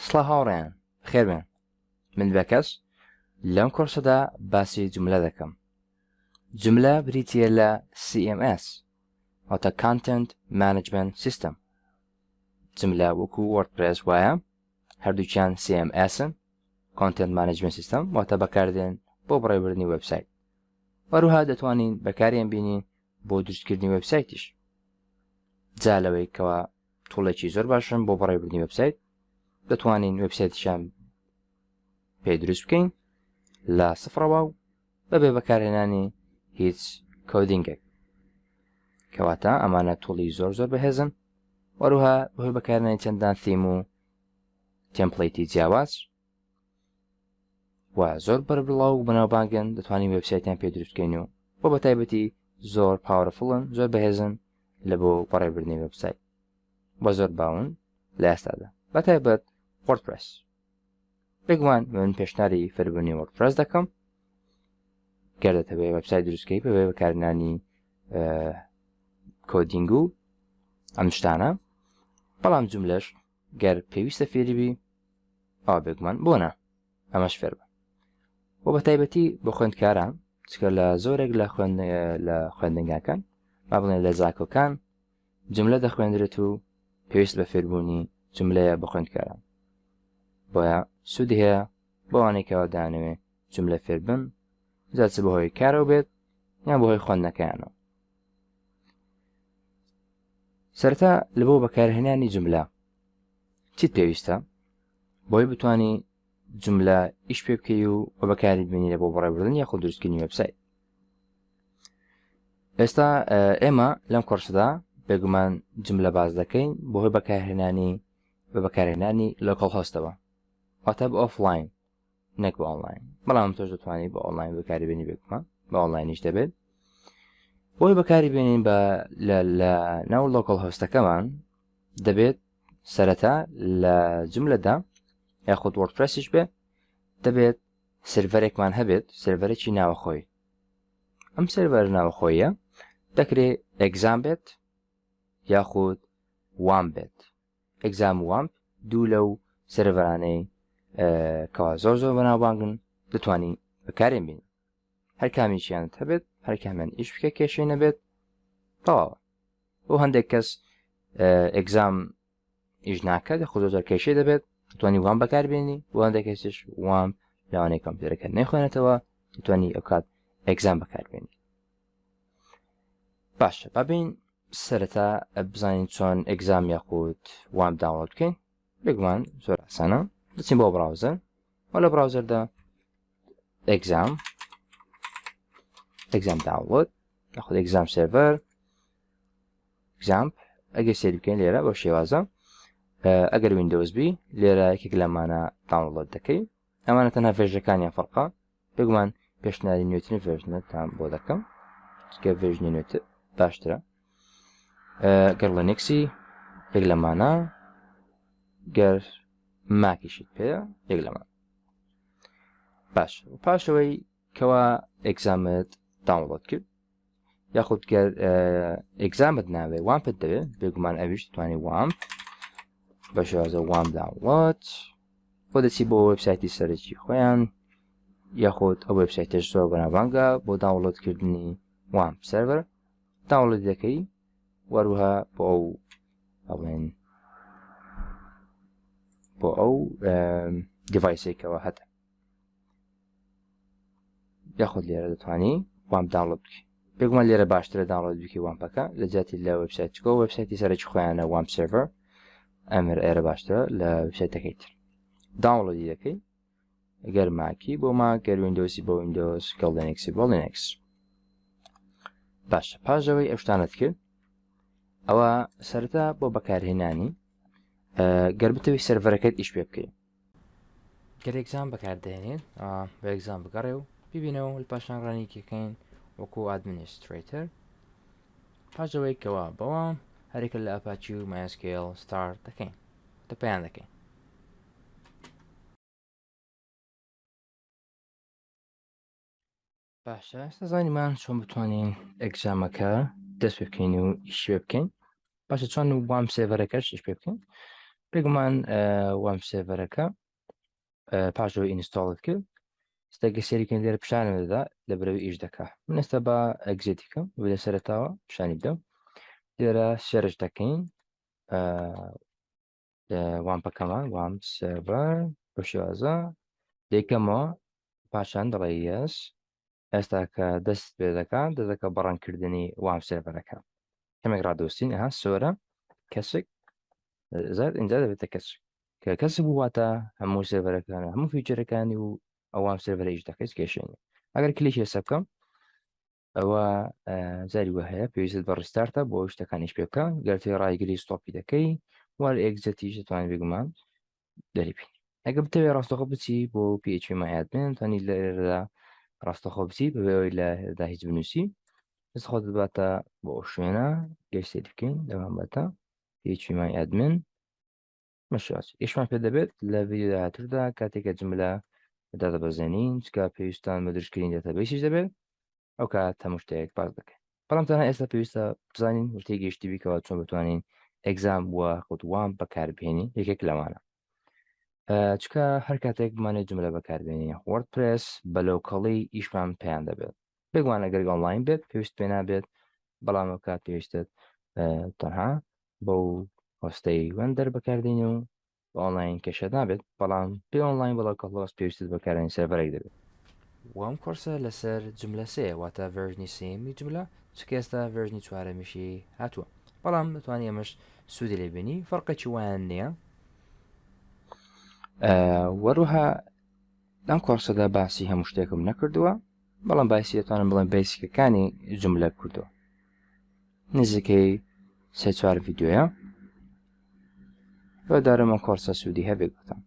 سڵا هاوڕێیان خێربێن من بەکەس لەم کۆرسەدا باسی جملە دەکەم. جملە بریتیە لە CMS واتە Content Management System. جملە وەکو WordPress وایە هەردووکیان CMSن Content Management System واتە بەکاردێن بۆ بڕێوەبردنی وێبسایت. وەروها دەتوانین بەکاریان بینین بۆ دروستکردنی وێبسایتیش. جا لەوەی کەوا توڵێکی زۆر باشن بۆ بڕێوەبردنی وێبسایت دەتوانین وێبسایتیشان پێ دروست بکەین لە سفرەوە و بەبێ بەکارهێنانی هیچ کۆدینگێک کەواتە ئەمانە توڵی زۆر بەهێزن. وەروها بەهۆی بەکارهێنانی چەندان تیم و تێمپڵەیتی جیاواز و زۆر بەربڵاو و بەناوبانگن دەتوانین وێبسایتیان پێ دروست بکەین و بۆ بەتایبەتی زۆر پاوەرفڵن زۆر بەهێزن لە بۆ بەڕێوەبردنی وێبسایت بە زۆر باون لە ئێستادا بەتایبەت WordPress. بگومان من پێشنیاری فێربوونی WordPress دەکەم گەر دەتەوێت وێبسایت دروستکەی بەبێ بەکارهێنانی کۆدینگ و ئەم شتانە، بەڵام جملەش گەر پێویستە فێریبی ئەوە بگومان بۆنە ئەمەش فێر بە بۆ بەتایبەتی بۆ خوێندکاران چکە لە زۆرێک لە خوێندنگاکان با بڵێن لە زاکۆکان جملە دەخوێندرێت و پێویست بە فێربوونی جملەیە بە خوێندکاران. بۆیە سوودی هەیە بۆوانەی کەوا دانەوێت جملە فێر بن جا چ بەهۆی کارەوە بێت یان بەهۆی خوێندنەکەیانەوە. سەرەتا لە بۆ بەکارهێنانی جملە چیت پێویستە بۆی بتوانی جملە ئیش پێ بکەی و بە بەکاری بینی لە بۆ بڕێوەبردن یاخود دروستکردنی وێبسایت. ئێستا ئێمە لەم کۆرسدا بێگومان جملە باز دەکەین بەهۆی بەکارهێنانی لۆکەڵ هۆستەوە واتە بە ئۆفلاین نەک بە ئۆنلاین، بەڵام تۆش دەتوانانی بە ئۆنلاین بەکاری بێنی بێگومان بە ئۆنلاینیش دەبێت. بۆی بەکاری بێنین لە ناو لۆکەڵ هۆستەکەمان دەبێت سەرەتا لە جملەدا یاخود وەردپرێسیش بێت دەبێت سرڤەرێکمان هەبێت سرڤەرێکی ناوەخۆی. ئەم سرڤەر ناوەخۆیە دەکرێت ئێگزام بێت یاخود وام بێت. ئێگزام و وام دوو لەو سرڤەرانەی کەوا زۆر بەناوبانگن دەتوانین بەکارێن بین. هەر کامیشیانت هەبێت هەر کامیان ئیش بکە کێشەی نەبێت تەواوە. بۆ هەندێک کەس ئێگزام ئیش ناکات یاخود زۆر کێشەی دەبێت دەتوانی وام بەکاربێنی، بۆ هەندێک کەسیش وام لەوانەیە کۆمپیوتەرەکە نەیخوێنێتەوە دەتوانی ئەو کات ئێگزام بەکاربێنی. باشە بابین سەرەتا بزانین چۆن ئێگزام یاخود وام داونلۆد بکەین. بگومان زۆر ئاسانە دەچین بۆ براوزەر و لە براوزەردا ئێگزام داونلۆد یاخود ئێگزام سێڤەر ئێگزامپ ئەگەر سێری بکەین لێرە بۆ شێوازە. ئەگەر ویندۆز بی لێرە یەکێک لەمانە داونلۆد دەکەی. ئەمانە تەنها ڤێژەکانیان فەرقا. بگومان پێشنیاری نوێترین ڤێژنتان بۆ دەکەم چکە ڤێژنی نوێتر باشترە. گەر لەنێکسی یەک لەمانە گەر ماکیشت پێە یەک لەمان. باش پاشەوەی کەوا ئێگزامت داونلۆد کرد یاخود گەر ئێگزامت ناوێ وامپت دەوێت بێگومان ئەویش دەتوانێت وامپ بە شێوازە وام داونلۆد بۆ دەچی بۆ وێبسایتی سەرەکی خۆیان یاخود ئەو وێبسایتش زۆر بەناوبانگە بۆ داونلۆدکردنی وامپ سەرڤەر داونلۆد دەکەی. وەروها بۆ ئەو دیڤایسێکەوە هەتە یاخود لێرە دەتوانی وام داونلۆد بکەی. بێگومان لێرە باشترە داونلۆد بکەی وامپەکە لە جاتی لە وێبسایت چکۆ وێبسایتی سەرەکی خۆیانە وام سێڤەر ئەمر ئێرە باشترە لە وێبسایتەکەی تر داونلۆدی دەکەی. ئەگەر ماکی بۆ ماک گەر ویندۆسی بۆ ویندۆز گەڵ لینەکسی بۆ لینەکس. باشە پاژەوەی ئەو شتانت کرد ئەوە سەرەتا بۆ بەکارهێنانی گەر بتەوی سەرڤەرەکەت ئیش پێ بکەی. گەر ئێگزام بەکاردێنێت بە ئێگزام بگەڕێ و ببینەوە لە پاشانڕانیکەکەین وەکو ئادمینیستریتەر. پاژەوەی کەوا بەوە هەرێکە لە ئەپاچی و مایسکێل ستارت دەکەین دەپیان دەکەین. باشە ئێستا زانیمان چۆن بتوانین ئێگزامەکە دەست پێ بکەین و ئیش پێ بکەین. باشە چۆن وام سێڤەرەکەش ئیش پێ بکەین. بێگومان وام سێڤەرەکە پاشەوەی ئینستاڵت کرد ستەگە سێریکەن لێرە پیشانە دەدا لە بەرەوەی ئیش دەکا من ئێستا بە ئەگزێتیکەم لە سەرەتاوە پیشانی بدەم لێرە سێرش دەکەین وامپەکەمان وام سێڤەر بە شێوازە دەیکەمەوە پاشان دەڵێ یەس ئێستا کە دەست پێ دەکات دەکە بەڕەنکردنی وام سێڤەرەکە کەمێک ڕادۆستین ئەها سۆرە کەسێک زاد اینجا دەبێتە کەسێک کە کەس بواتە هەموو سێڤەرەکان هەموو فیچەرەکانی و ئەوام سێڤەرە ئیش دەکەیت کێشێنی ئەگەر کلیک هێسە بکەم ئەوە زاری وە هەیە پێویست بە ڕستارتە بۆ شتەکانیش پێ بکە گەرتی ڕایگری ستۆپی دەکەی وار ئێگزەتیش دەتوانێت بێگومان دەریبین ئەگە بتەوێت ڕاستەخۆ بچی بۆ PHP مایادمێن توانی لەێرەدا ڕاستەخۆ بچی بەوەی لەدا هیچ بنووسی دەست خۆ دەباتە بۆ ئەو شوێنە گەشتێ بکەین دەوام بەتە PHP مایادمن مەشاس ئێشمان پێ دەبێت لە ڤیدیۆ داهاتوودا کاتێکە جملە دادەبەزێنین چکە پێویستان بە دروستکردنی دەتەبەیسیش دەبێت ئەو کات هەموو شتێک باز دەکەین بەڵام تەنها ئێستا پێویستە بزانین وشتەی گەشتی بیکەوە چۆن بتوانین ئەگزام وە خودوام بەکاربهێنی یەکێک لەوانە چکە هەر کاتێک بمانێت جملە بەکاربێنی وەردپرس بە لۆکەڵی ئیشمان پێیان دەبێت بێگومان ئەگەر ئۆنلاین بێت پێویست پێ نابێت بەڵام ئەو کات پێویستت تەنها بەو هۆستەی وەندەر بەکاردێنی و ئۆنلاین کێشە نابێت بەڵام پێ ئۆنلاین بەڵام کەڵۆس پێویستت بەکارێنی سەرڤەرێک دەبێت وام کۆرسە لەسەر جملە سێ واتە ڤێرژنی سێمی جملە چکە ئێستا ڤێرژنی چوارەمیشی هاتووە بەڵام دەتوانانی ئەمەش سوودی لێبینی فەرقێکی وایان نییە وەروها لەم کۆرسەدا باسی هەموو شتێکم نەکردووە بەڵام باسی دەتوانم بڵێن بیسیکەکانی جملە کردووە نزیکەی سێ چوار ڤیدیۆیە بەدارم ئەم کۆرسە سوودی هەبێت گوتم